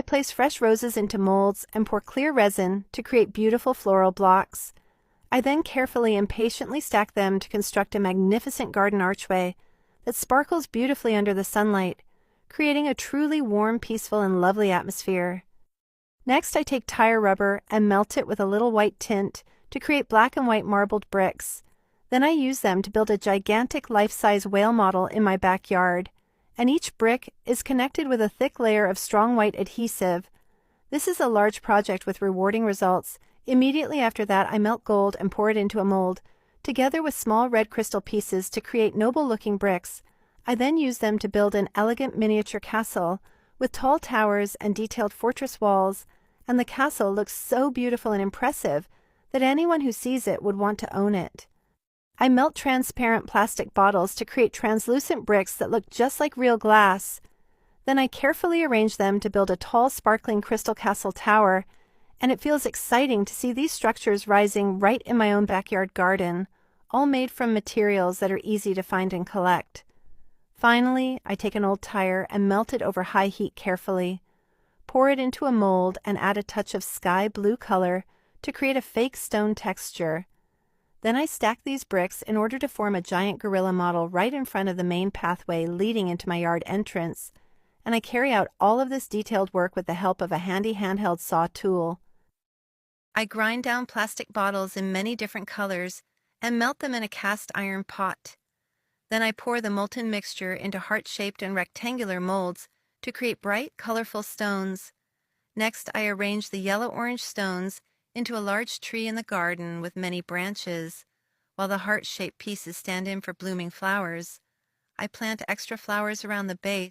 place fresh roses into molds and pour clear resin to create beautiful floral blocks. I then carefully and patiently stack them to construct a magnificent garden archway that sparkles beautifully under the sunlight, creating a truly warm, peaceful, and lovely atmosphere. Next, I take tire rubber and melt it with a little white tint to create black and white marbled bricks. Then I use them to build a gigantic life-size whale model in my backyard, and each brick is connected with a thick layer of strong white adhesive. This is a large project with rewarding results. Immediately after that, I melt gold and pour it into a mold, together with small red crystal pieces to create noble-looking bricks. I then use them to build an elegant miniature castle with tall towers and detailed fortress walls, and the castle looks so beautiful and impressive that anyone who sees it would want to own it. I melt transparent plastic bottles to create translucent bricks that look just like real glass. Then I carefully arrange them to build a tall, sparkling crystal castle tower, and it feels exciting to see these structures rising right in my own backyard garden, all made from materials that are easy to find and collect. Finally, I take an old tire and melt it over high heat carefully, pour it into a mold, and add a touch of sky blue color to create a fake stone texture. Then I stack these bricks in order to form a giant gorilla model right in front of the main pathway leading into my yard entrance, and I carry out all of this detailed work with the help of a handy handheld saw tool. I grind down plastic bottles in many different colors and melt them in a cast iron pot. Then I pour the molten mixture into heart-shaped and rectangular molds to create bright, colorful stones. Next, I arrange the yellow-orange stones into a large tree in the garden with many branches, while the heart-shaped pieces stand in for blooming flowers. I plant extra flowers around the base